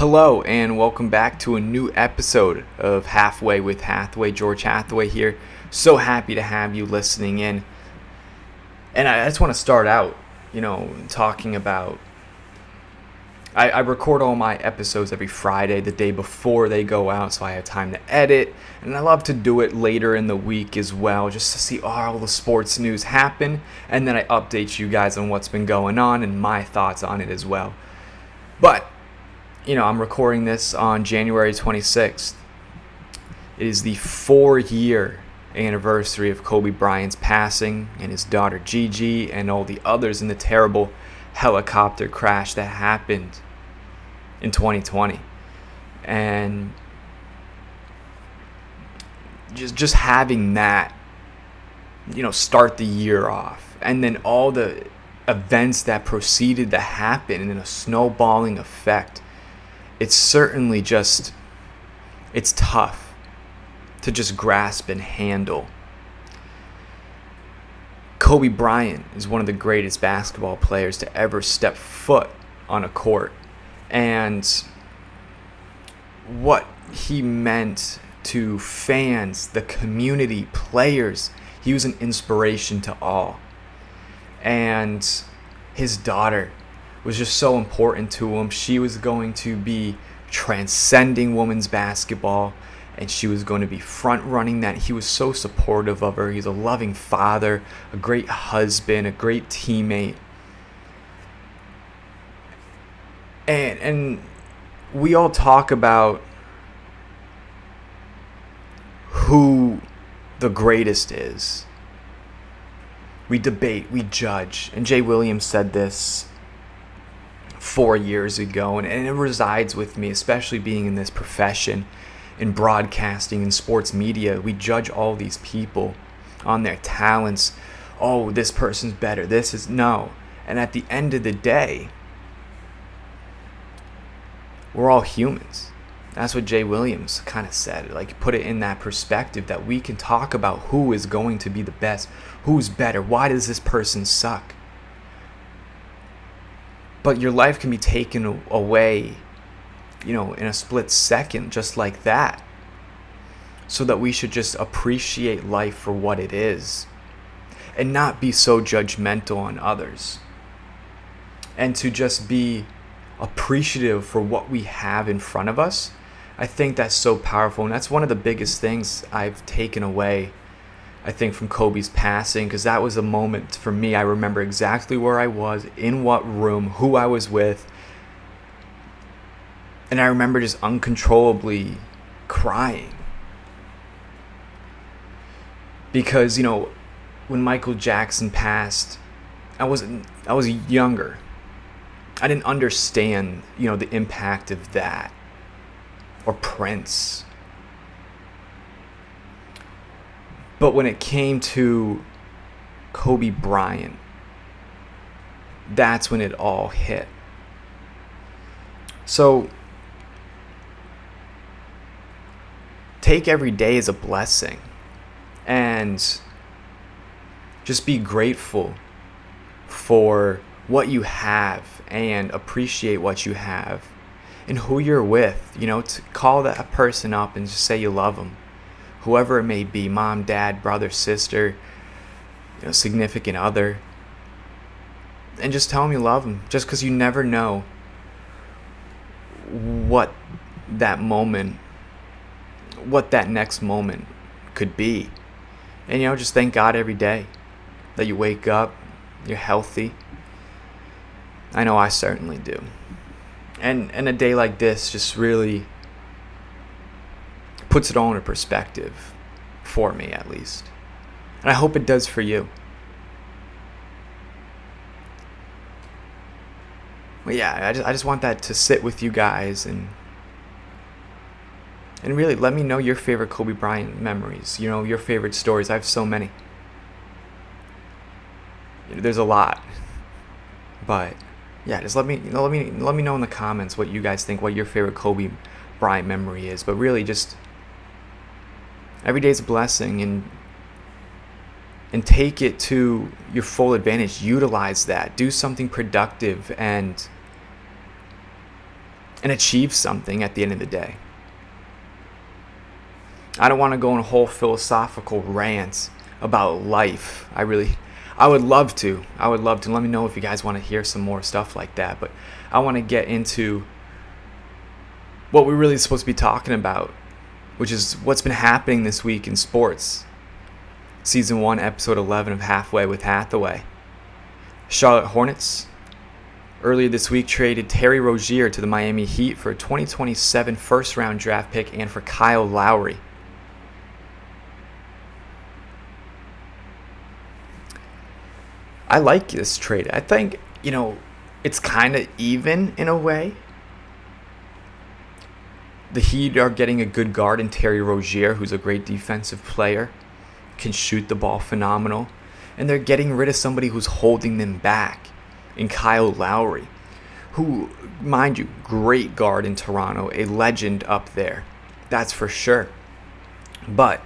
Hello and welcome back to a new episode of Halfway with Hathaway. George Hathaway here. So happy to have you listening in. And I just want to start out, talking about... I record all my episodes every Friday, the day before they go out, so I have time to edit. And I love to do it later in the week as well, just to see all the sports news happen. And then I update you guys on what's been going on and my thoughts on it as well. But I'm recording this on January 26th. It is the 4-year anniversary of Kobe Bryant's passing and his daughter Gigi and all the others in the terrible helicopter crash that happened in 2020. And just having that, start the year off. And then all the events that proceeded to happen in a snowballing effect. It's certainly it's tough to just grasp and handle. Kobe Bryant is one of the greatest basketball players to ever step foot on a court. And what he meant to fans, the community, players, he was an inspiration to all. And his daughter was just so important to him. She was going to be transcending women's basketball, and she was going to be front running that. He was so supportive of her. He's a loving father, a great husband, a great teammate. And we all talk about who the greatest is. We debate, we judge. And Jay Williams said this 4 years ago, and it resides with me, especially being in this profession, in broadcasting and sports media. We judge all these people on their talents. Oh, this person's better. No. And at the end of the day, we're all humans. That's what Jay Williams kind of said. Like, put it in that perspective that we can talk about who is going to be the best, who's better, why does this person suck? But your life can be taken away, in a split second, just like that. So that we should just appreciate life for what it is and not be so judgmental on others. And to just be appreciative for what we have in front of us. I think that's so powerful. And that's one of the biggest things I've taken away, I think, from Kobe's passing, because that was a moment for me. I remember exactly where I was, in what room, who I was with. And I remember just uncontrollably crying. Because, when Michael Jackson passed, I was younger. I didn't understand, the impact of that. Or Prince. But when it came to Kobe Bryant, that's when it all hit. So take every day as a blessing and just be grateful for what you have and appreciate what you have and who you're with. To call that person up and just say you love them. Whoever it may be, mom, dad, brother, sister, significant other. And just tell them you love them. Just because you never know what that next moment could be. And, just thank God every day that you wake up, you're healthy. I know I certainly do. And a day like this just really puts it all into perspective, for me at least. And I hope it does for you. But yeah, I just want that to sit with you guys and really let me know your favorite Kobe Bryant memories, your favorite stories. I have so many. There's a lot. But yeah, just let me know in the comments what you guys think, what your favorite Kobe Bryant memory is. But really, just every day's a blessing, and take it to your full advantage. Utilize that. Do something productive and and achieve something at the end of the day. I don't want to go on a whole philosophical rant about life. I would love to. Let me know if you guys want to hear some more stuff like that. But I want to get into what we're really supposed to be talking about, which is what's been happening this week in sports. Season 1, Episode 11 of Halfway with Hathaway. Charlotte Hornets earlier this week traded Terry Rozier to the Miami Heat for a 2027 first-round draft pick and for Kyle Lowry. I like this trade. I think, it's kind of even in a way. The Heat are getting a good guard in Terry Rozier, who's a great defensive player, can shoot the ball phenomenal, and they're getting rid of somebody who's holding them back in Kyle Lowry, who, mind you, great guard in Toronto, a legend up there, that's for sure. But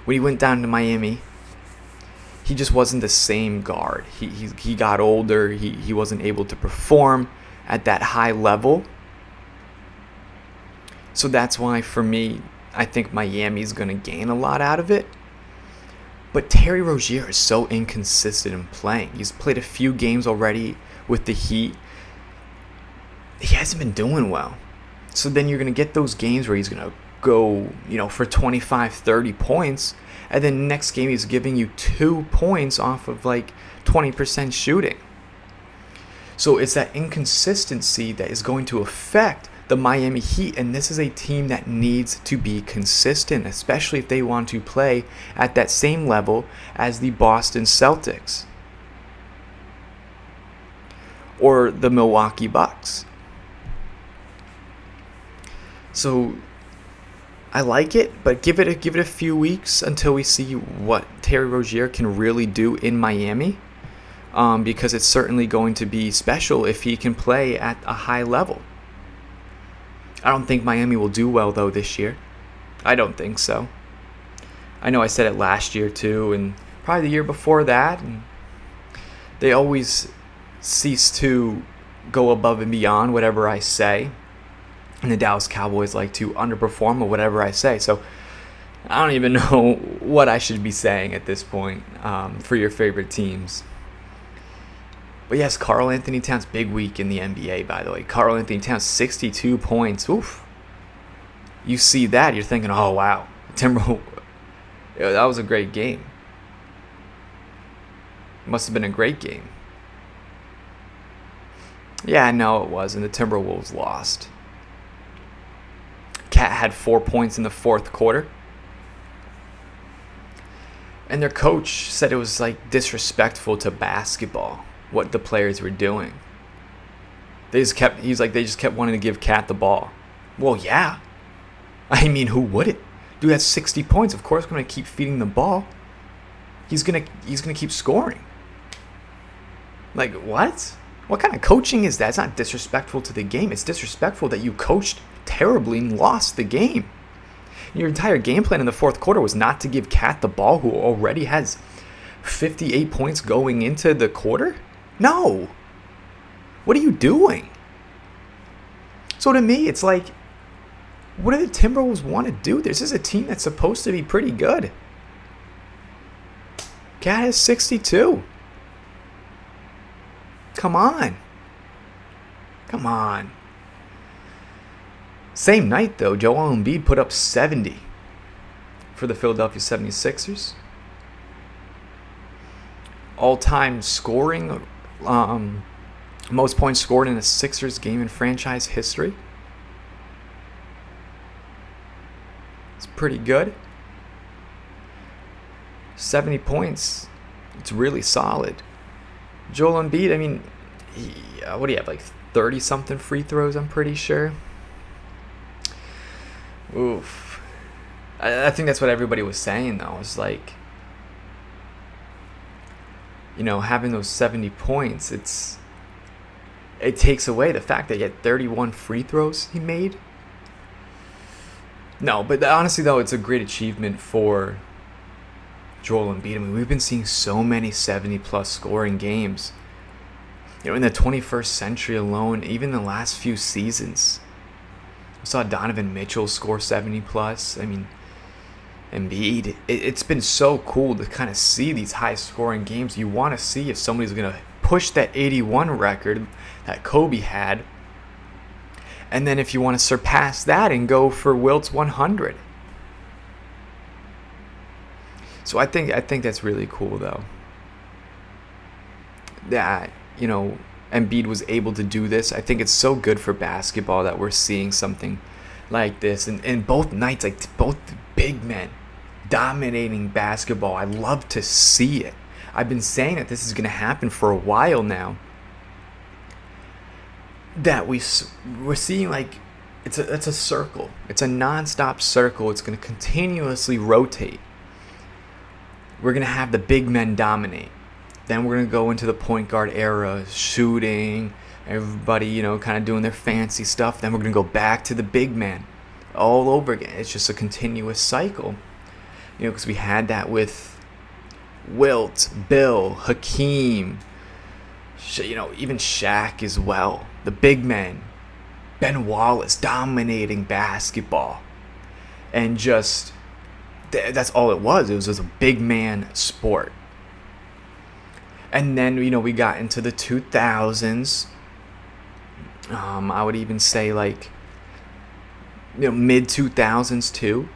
when he went down to Miami, he just wasn't the same guard. He got older. He wasn't able to perform at that high level. So that's why, for me, I think Miami's going to gain a lot out of it. But Terry Rozier is so inconsistent in playing. He's played a few games already with the Heat. He hasn't been doing well. So then you're going to get those games where he's going to go, for 25, 30 points. And then next game he's giving you 2 points off of 20% shooting. So it's that inconsistency that is going to affect the Miami Heat, and this is a team that needs to be consistent, especially if they want to play at that same level as the Boston Celtics or the Milwaukee Bucks. So I like it, but give it a few weeks until we see what Terry Rozier can really do in Miami, because it's certainly going to be special if he can play at a high level. I don't think Miami will do well, though, this year. I don't think so. I know I said it last year, too, and probably the year before that. And they always cease to go above and beyond whatever I say. And the Dallas Cowboys like to underperform or whatever I say. So I don't even know what I should be saying at this point for your favorite teams. But yes, Karl Anthony Towns, big week in the NBA, by the way. Karl Anthony Towns, 62 points. Oof. You see that, you're thinking, oh, wow. That was a great game. Must have been a great game. Yeah, no, it was, and the Timberwolves lost. Cat had 4 points in the fourth quarter. And their coach said it was disrespectful to basketball, what the players were doing. They just kept wanting to give Cat the ball. Well, yeah. I mean, who wouldn't? Dude has 60 points. Of course, going to keep feeding the ball. He's gonna keep scoring. What? What kind of coaching is that? It's not disrespectful to the game. It's disrespectful that you coached terribly and lost the game. Your entire game plan in the fourth quarter was not to give Cat the ball, who already has 58 points going into the quarter? No. What are you doing? So to me, it's what do the Timberwolves want to do? This is a team that's supposed to be pretty good. Cat has 62. Come on. Same night, though, Joel Embiid put up 70 for the Philadelphia 76ers. All-time scoring, most points scored in a Sixers game in franchise history. It's pretty good. 70 points. It's really solid. Joel Embiid, I mean, what do you have, 30-something free throws, I'm pretty sure. Oof. I think that's what everybody was saying, though. It's having those 70 points, it takes away the fact that he had 31 free throws he made. No, but honestly, though, it's a great achievement for Joel Embiid. I mean, we've been seeing so many 70-plus scoring games. In the 21st century alone, even the last few seasons, we saw Donovan Mitchell score 70 plus. I mean, Embiid. It's been so cool to kind of see these high scoring games. You want to see if somebody's going to push that 81 record that Kobe had. And then if you want to surpass that and go for Wilt's 100. So I think that's really cool, though. That, Embiid was able to do this. I think it's so good for basketball that we're seeing something like this. And both nights, like both big men dominating basketball. I love to see it. I've been saying that this is going to happen for a while now. That we're seeing like it's a circle. It's a non-stop circle. It's going to continuously rotate. We're going to have the big men dominate. Then we're going to go into the point guard era, shooting, everybody, kind of doing their fancy stuff. Then we're going to go back to the big man all over again. It's just a continuous cycle. Because we had that with Wilt, Bill, Hakeem, even Shaq as well. The big men, Ben Wallace dominating basketball. And just, that's all it was. It was just a big man sport. And then, we got into the 2000s. I would even say like, mid 2000s too.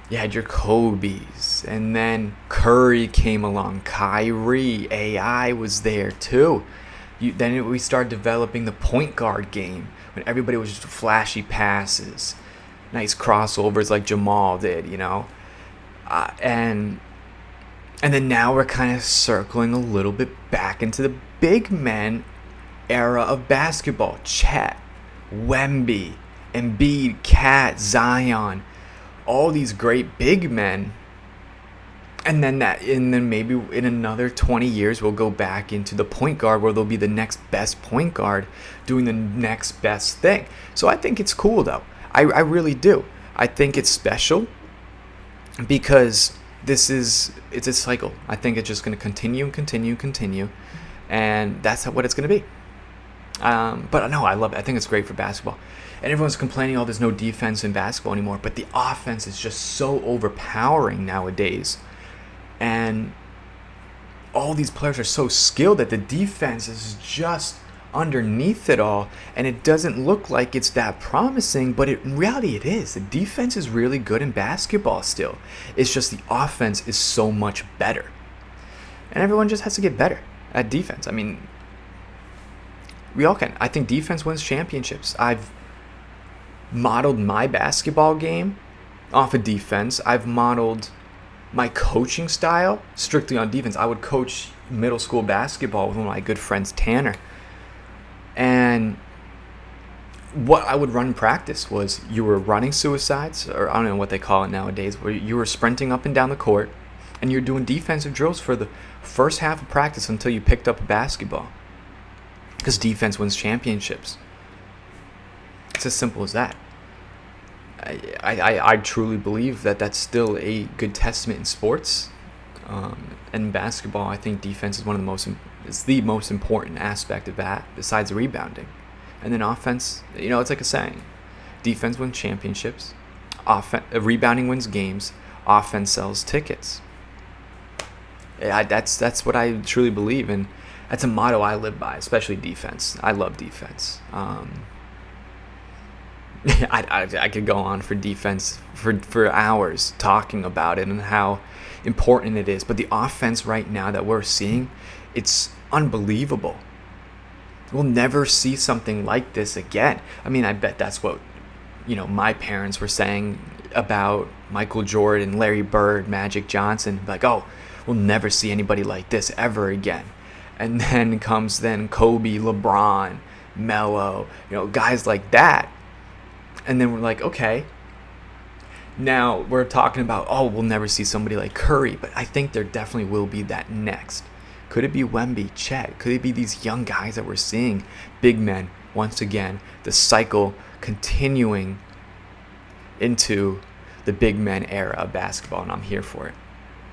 You had your Kobe's. And then Curry came along. Kyrie. AI was there too. Then we started developing the point guard game. When everybody was just flashy passes. Nice crossovers like Jamal did, And then now we're kind of circling a little bit back into the big men era of basketball. Chet, Wemby, Embiid, Cat, Zion, all these great big men. And then maybe in another 20 years we'll go back into the point guard where there'll be the next best point guard doing the next best thing. So I think it's cool though. I really do. I think it's special because it's a cycle. I think it's just going to continue and continue and continue. And that's what it's going to be. But no, I love it. I think it's great for basketball. And everyone's complaining, there's no defense in basketball anymore. But the offense is just so overpowering nowadays. And all these players are so skilled that the defense is just underneath it all. And it doesn't look like it's that promising, but in reality it is. The defense is really good in basketball still. It's just the offense is so much better. And everyone just has to get better at defense. I mean, we all can. I think defense wins championships. I've modeled my basketball game off of defense. I've modeled my coaching style strictly on defense. I would coach middle school basketball with one of my good friends, Tanner. And what I would run in practice was you were running suicides, or I don't know what they call it nowadays, where you were sprinting up and down the court, and you're doing defensive drills for the first half of practice until you picked up a basketball. Because defense wins championships. It's as simple as that. I truly believe that that's still a good testament in sports. And basketball, I think defense is it's the most important aspect of that, besides rebounding. And then offense, it's like a saying. Defense wins championships. Rebounding wins games. Offense sells tickets. That's what I truly believe, and that's a motto I live by, especially defense. I love defense. I could go on for defense for hours talking about it and how important it is. But the offense right now that we're seeing, it's unbelievable. We'll never see something like this again. I mean, I bet that's what, my parents were saying about Michael Jordan, Larry Bird, Magic Johnson. Like, we'll never see anybody like this ever again. And then comes Kobe, LeBron, Melo, guys like that. And then we're like, okay, now we're talking about, we'll never see somebody like Curry. But I think there definitely will be that next. Could it be Wemby, Chet? Could it be these young guys that we're seeing? Big men, once again, the cycle continuing into the big men era of basketball, and I'm here for it.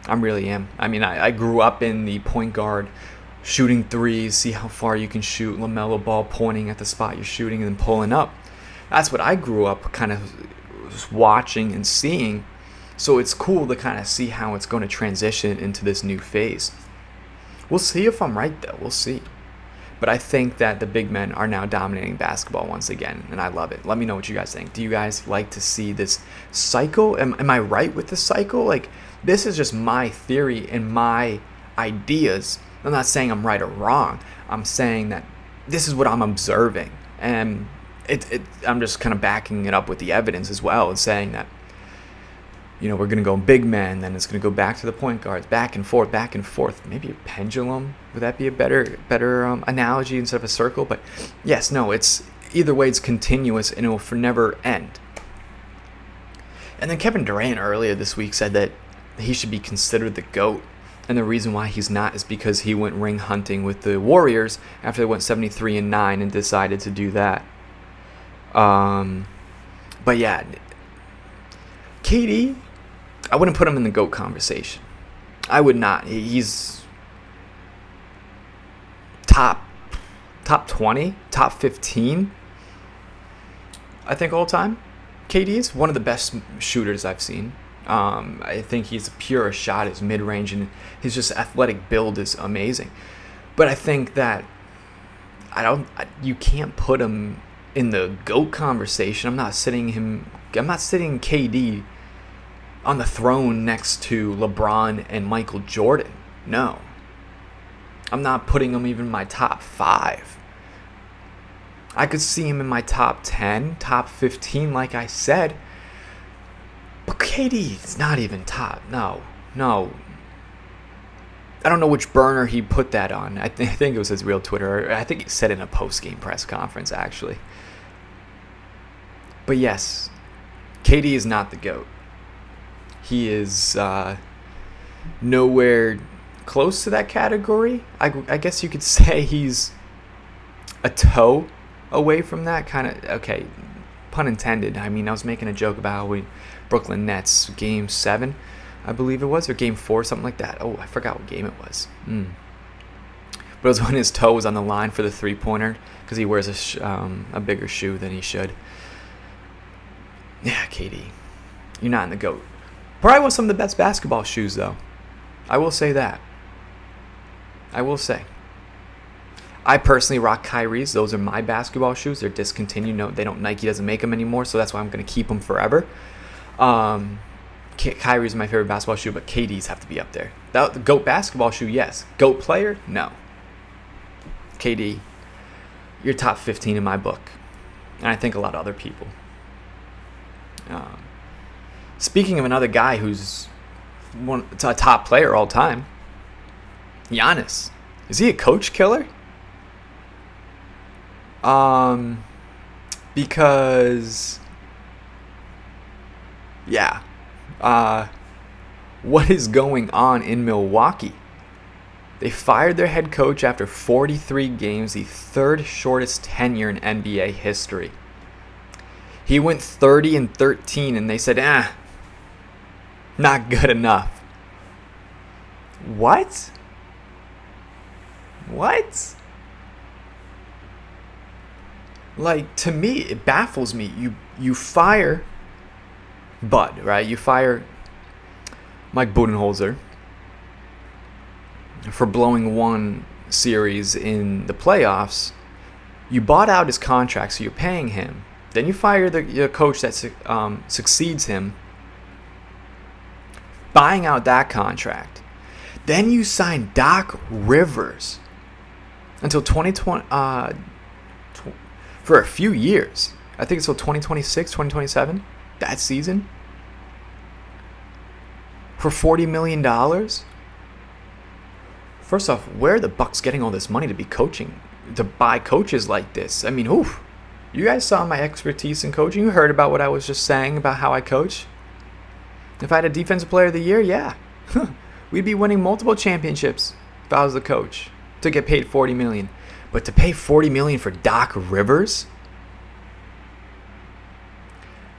I really am. I mean, I grew up in the point guard shooting threes, see how far you can shoot, LaMelo Ball pointing at the spot you're shooting and then pulling up. That's what I grew up kind of watching and seeing. So it's cool to kind of see how it's going to transition into this new phase. We'll see if I'm right, though. We'll see. But I think that the big men are now dominating basketball once again, and I love it. Let me know what you guys think. Do you guys like to see this cycle? Am I right with the cycle? Like, this is just my theory and my ideas. I'm not saying I'm right or wrong. I'm saying that this is what I'm observing. And I'm just kind of backing it up with the evidence as well and saying that, you know, we're going to go big men, then it's going to go back to the point guards, back and forth. Maybe a pendulum. Would that be a better analogy instead of a circle? But yes, no, it's either way, it's continuous and it will never end. And then Kevin Durant earlier this week said that he should be considered the GOAT. And the reason why he's not is because he went ring hunting with the Warriors after they went 73-9 and decided to do that. But yeah, KD, I wouldn't put him in the GOAT conversation. I would not. He's top 20, top 15, I think, all time. KD is one of the best shooters I've seen. I think he's a pure shot, his mid-range, and his just athletic build is amazing. But I think that you can't put him in the GOAT conversation. I'm not sitting KD on the throne next to LeBron and Michael Jordan. No. I'm not putting him even in my top 5. I could see him in my top 10, top 15, like I said. But KD is not even top. No. I don't know which burner he put that on. I think it was his real Twitter. I think he said it in a post-game press conference, actually. But yes, KD is not the GOAT. He is nowhere close to that category. I guess you could say he's a toe away from that kind of. Okay, pun intended. I mean, I was making a joke about how Brooklyn Nets Game 7, I believe it was, or Game 4, something like that. Oh, I forgot what game it was. But it was when his toe was on the line for the three-pointer because he wears a bigger shoe than he should. Yeah, KD, you're not in the GOAT. Probably one of some of the best basketball shoes, though. I will say that. I will say. I personally rock Kyrie's. Those are my basketball shoes. They're discontinued. No, Nike doesn't make them anymore, so that's why I'm going to keep them forever. Kyrie's my favorite basketball shoe, but KD's have to be up there. The GOAT basketball shoe, yes. GOAT player, no. KD, you're top 15 in my book. And I think a lot of other people. Speaking of another guy who's a top player all time, Giannis. Is he a coach killer? Because, yeah. What is going on in Milwaukee? They fired their head coach after 43 games, the third shortest tenure in NBA history. He went 30-13, and they said, not good enough. What? Like, to me, it baffles me. You fire Bud, right? You fire Mike Budenholzer for blowing one series in the playoffs. You bought out his contract, so you're paying him. Then you fire the coach that succeeds him, buying out that contract. Then you sign Doc Rivers until 2020, for a few years. I think it's until 2026, 2027, that season. For $40 million? First off, where are the Bucks getting all this money to be coaching, to buy coaches like this? I mean, you guys saw my expertise in coaching. You heard about what I was just saying about how I coach. If I had a defensive player of the year, yeah. We'd be winning multiple championships if I was the coach to get paid $40 million. But to pay $40 million for Doc Rivers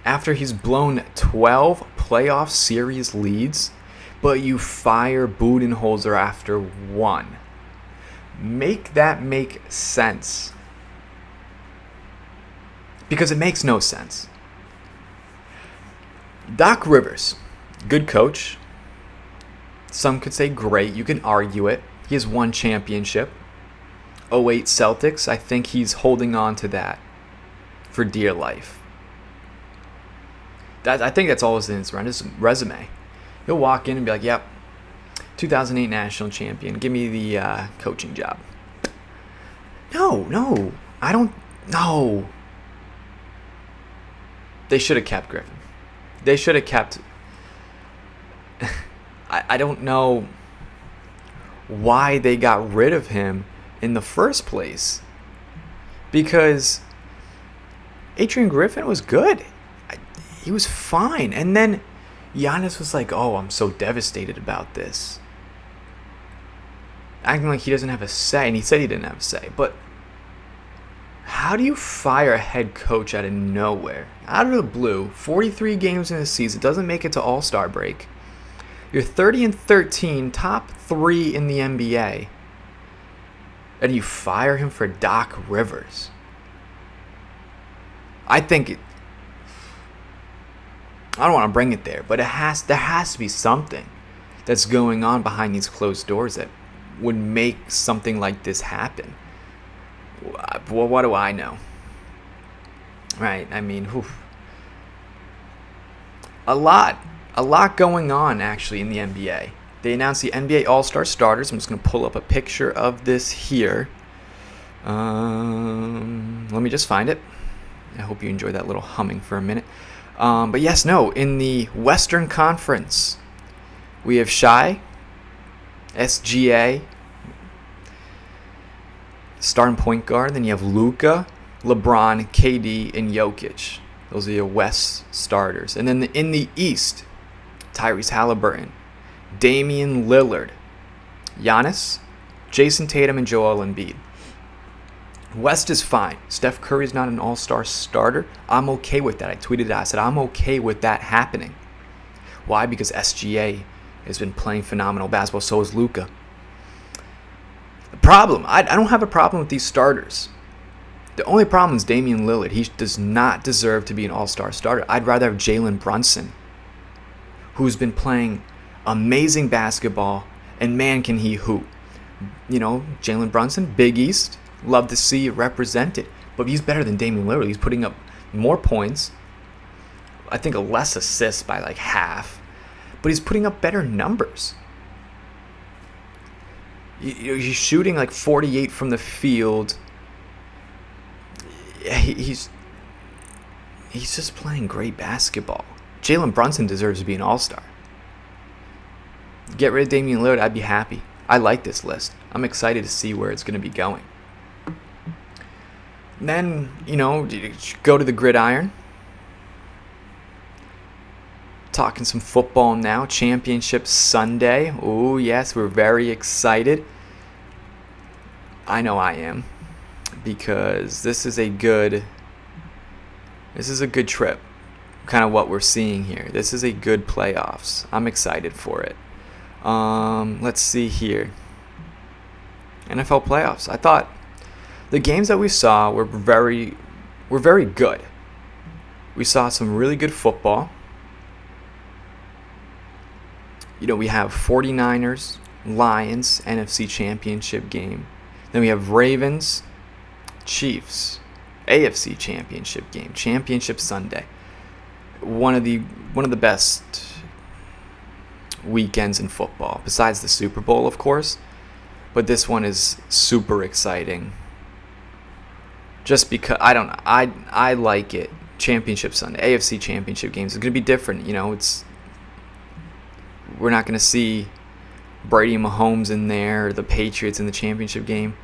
after he's blown 12 playoff series leads, but you fire Budenholzer after one. Make that make sense. Because it makes no sense. Doc Rivers, good coach. Some could say great. You can argue it. He has one championship. 08 Celtics. I think he's holding on to that for dear life. I think that's all in his resume. He'll walk in and be like, yep, 2008 national champion. Give me the coaching job. No. I don't. No. They should have kept Griffin. They should have kept... I don't know why they got rid of him in the first place. Because Adrian Griffin was good. He was fine. And then Giannis was like, oh, I'm so devastated about this. Acting like he doesn't have a say. And he said he didn't have a say. But how do you fire a head coach out of nowhere? Out of the blue, 43 games in a season, doesn't make it to All-Star break. You're 30-13, top 3 in the NBA. And you fire him for Doc Rivers. I think I don't want to bring it there, but there has to be something that's going on behind these closed doors that would make something like this happen. Well, what do I know? Right? I mean, a lot going on actually in the NBA. They announced the NBA All-Star starters. I'm just going to pull up a picture of this here. Let me just find it. I hope you enjoyed that little humming for a minute. But yes, in the Western Conference, we have Shai, SGA, starting point guard. Then you have Luka, LeBron, KD, and Jokic. Those are your West starters. And then in the East, Tyrese Halliburton, Damian Lillard, Giannis, Jason Tatum, and Joel Embiid. West is fine. Steph Curry's not an all-star starter. I'm okay with that. I tweeted that. I said I'm okay with that happening. Why? Because SGA has been playing phenomenal basketball. So is Luka. The problem, I don't have a problem with these starters. The only problem is Damian Lillard. He does not deserve to be an all-star starter. I'd rather have Jalen Brunson, who's been playing amazing basketball, and man, can he hoop. Jalen Brunson, Big East. Love to see it represented. But he's better than Damian Lillard. He's putting up more points. I think less assists by like half. But he's putting up better numbers. He's shooting like 48 from the field. He's just playing great basketball. Jalen Brunson deserves to be an all-star. Get rid of Damian Lillard, I'd be happy. I like this list. I'm excited to see where it's going to be going. Then, go to the gridiron. Talking some football now. Championship Sunday. Oh, yes, we're very excited. I know I am. Because this is a good trip. Kind of what we're seeing here. This is a good playoffs. I'm excited for it. Let's see here. NFL playoffs. I thought the games that we saw were very good. We saw some really good football. We have 49ers, Lions, NFC Championship game. Then we have Ravens, Chiefs, AFC Championship game, Championship Sunday. One of the best weekends in football, besides the Super Bowl, of course. But this one is super exciting. Just because I like it. Championship Sunday, AFC Championship games. It's gonna be different. We're not gonna see Brady and Mahomes in there, or the Patriots in the championship game.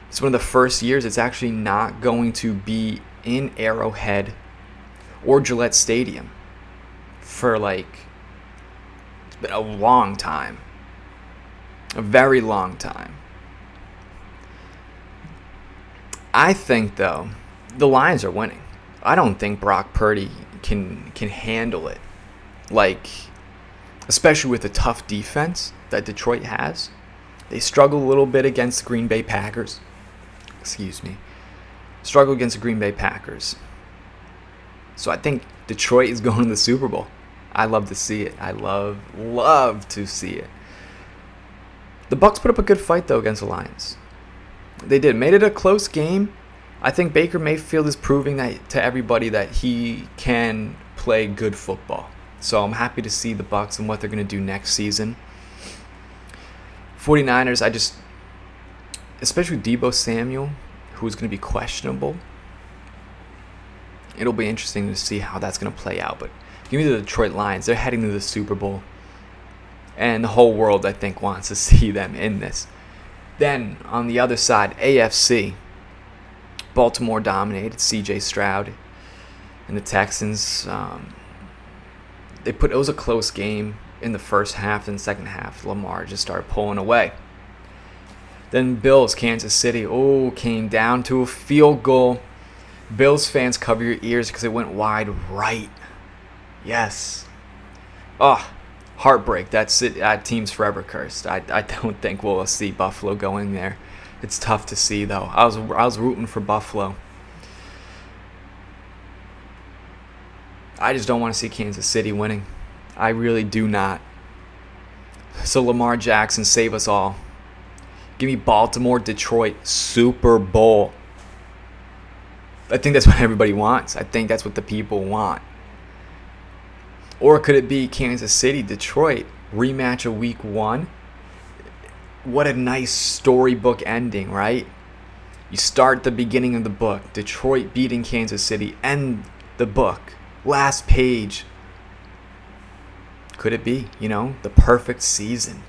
It's one of the first years it's actually not going to be in Arrowhead or Gillette Stadium for it's been a long time. A very long time. I think, though, the Lions are winning. I don't think Brock Purdy can handle it. Especially with the tough defense that Detroit has. They struggle a little bit against the Green Bay Packers. Struggle against the Green Bay Packers. So I think Detroit is going to the Super Bowl. I love to see it. I love to see it. The Bucs put up a good fight, though, against the Lions. They did. Made it a close game. I think Baker Mayfield is proving that to everybody that he can play good football. So I'm happy to see the Bucs and what they're going to do next season. 49ers, especially Deebo Samuel, who's going to be questionable. It'll be interesting to see how that's going to play out. But give me the Detroit Lions. They're heading to the Super Bowl. And the whole world, I think, wants to see them in this. Then, on the other side, AFC. Baltimore dominated. C.J. Stroud and the Texans. It was a close game in the first half and second half. Lamar just started pulling away. Then Bills, Kansas City. Came down to a field goal. Bills fans, cover your ears because it went wide right. Yes. Heartbreak. That's it. That team's forever cursed. I don't think we'll see Buffalo going there. It's tough to see, though. I was rooting for Buffalo. I just don't want to see Kansas City winning. I really do not. So Lamar Jackson, save us all. Give me Baltimore, Detroit, Super Bowl. I think that's what everybody wants. I think that's what the people want. Or could it be Kansas City, Detroit, rematch of week 1? What a nice storybook ending, right? You start the beginning of the book, Detroit beating Kansas City, end the book, last page. Could it be, the perfect season?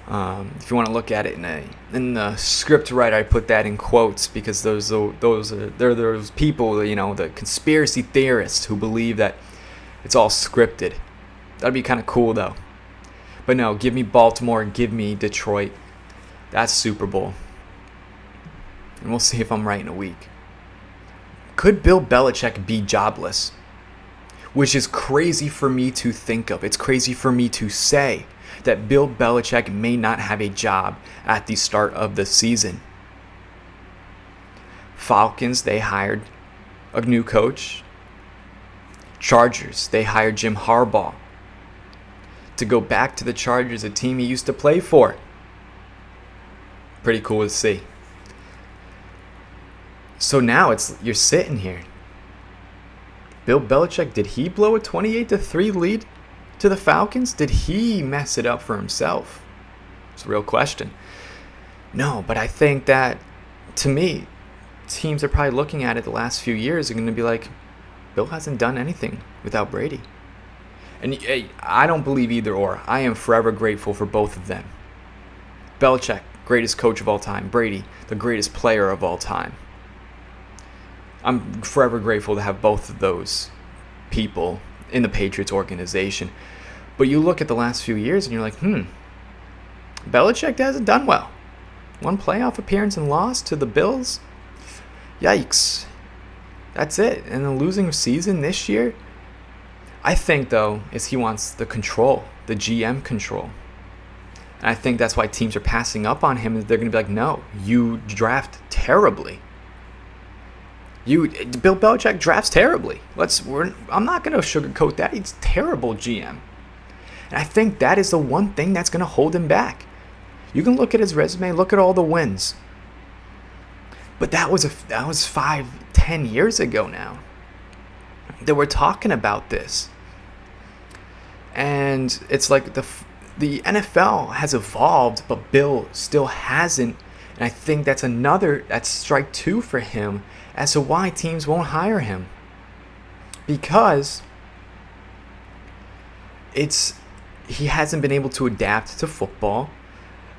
If you want to look at it in the script writer, I put that in quotes because they're those people, the conspiracy theorists who believe that it's all scripted. That'd be kind of cool, though. But no, give me Baltimore, give me Detroit. That's Super Bowl. And we'll see if I'm right in a week. Could Bill Belichick be jobless? Which is crazy for me to think of. It's crazy for me to say that Bill Belichick may not have a job at the start of the season. Falcons, they hired a new coach. Chargers, they hired Jim Harbaugh to go back to the Chargers, a team he used to play for. Pretty cool to see. So now you're sitting here. Bill Belichick, did he blow a 28-3 lead to the Falcons? Did he mess it up for himself? It's a real question. No, but I think that, to me, teams are probably looking at it the last few years are going to be like, Bill hasn't done anything without Brady. And I don't believe either or. I am forever grateful for both of them. Belichick, greatest coach of all time. Brady, the greatest player of all time. I'm forever grateful to have both of those people in the Patriots organization. But you look at the last few years and you're like, Belichick hasn't done well. One playoff appearance and loss to the Bills? Yikes. That's it. And the losing season this year? I think, though, is he wants the control, the GM control. And I think that's why teams are passing up on him. They're going to be like, no, you draft terribly. Bill Belichick drafts terribly. I'm not going to sugarcoat that. He's terrible GM. And I think that is the one thing that's going to hold him back. You can look at his resume, look at all the wins. But that was 5-10 years ago now that we're talking about this. And it's like the NFL has evolved, but Bill still hasn't. And I think that's strike 2 for him as to why teams won't hire him. Because he hasn't been able to adapt to football,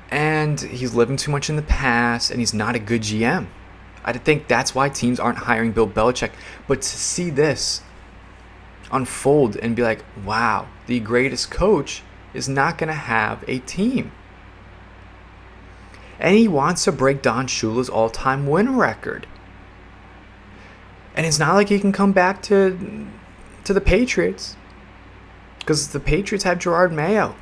and he's living too much in the past, and he's not a good GM. I think that's why teams aren't hiring Bill Belichick. But to see this unfold and be like, wow, the greatest coach is not going to have a team. And he wants to break Don Shula's all-time win record. And it's not like he can come back to the Patriots, because the Patriots have Gerard Mayo.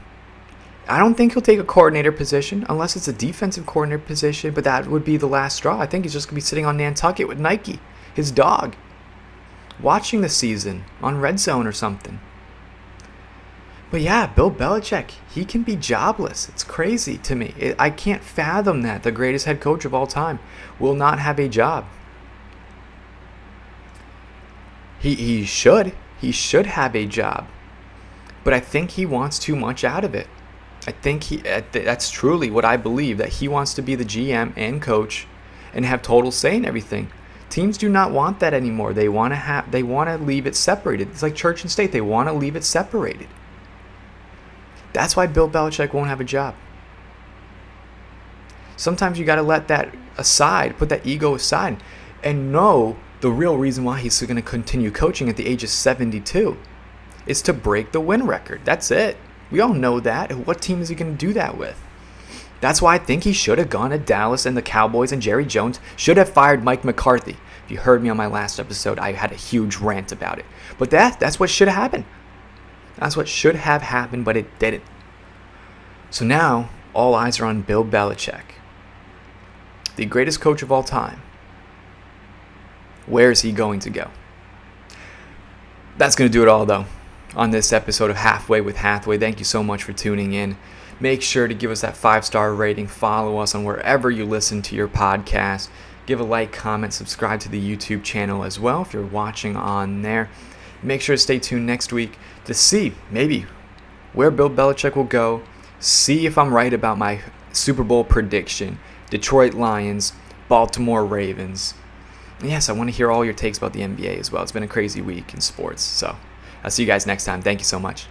I don't think he'll take a coordinator position unless it's a defensive coordinator position, but that would be the last straw. I think he's just going to be sitting on Nantucket with Nike, his dog, watching the season on Red Zone or something. But yeah, Bill Belichick, he can be jobless. It's crazy to me. I can't fathom that the greatest head coach of all time will not have a job. He should have a job, but I think he wants too much out of it. I think that's truly what I believe, that he wants to be the GM and coach and have total say in everything. Teams do not want that anymore. They want to leave it separated. It's like church and state. They want to leave it separated. That's why Bill Belichick won't have a job. Sometimes you got to let that aside, put that ego aside, and know the real reason why he's going to continue coaching at the age of 72 is to break the win record. That's it. We all know that. What team is he going to do that with? That's why I think he should have gone to Dallas and the Cowboys, and Jerry Jones should have fired Mike McCarthy. If you heard me on my last episode, I had a huge rant about it. But that's what should have happened. That's what should have happened, but it didn't. So now, all eyes are on Bill Belichick, the greatest coach of all time. Where is he going to go? That's going to do it all, though, on this episode of Halfway with Hathaway. Thank you so much for tuning in. Make sure to give us that 5-star rating. Follow us on wherever you listen to your podcast. Give a like, comment, subscribe to the YouTube channel as well if you're watching on there. Make sure to stay tuned next week to see maybe where Bill Belichick will go. See if I'm right about my Super Bowl prediction. Detroit Lions, Baltimore Ravens. And yes, I want to hear all your takes about the NBA as well. It's been a crazy week in sports. So I'll see you guys next time. Thank you so much.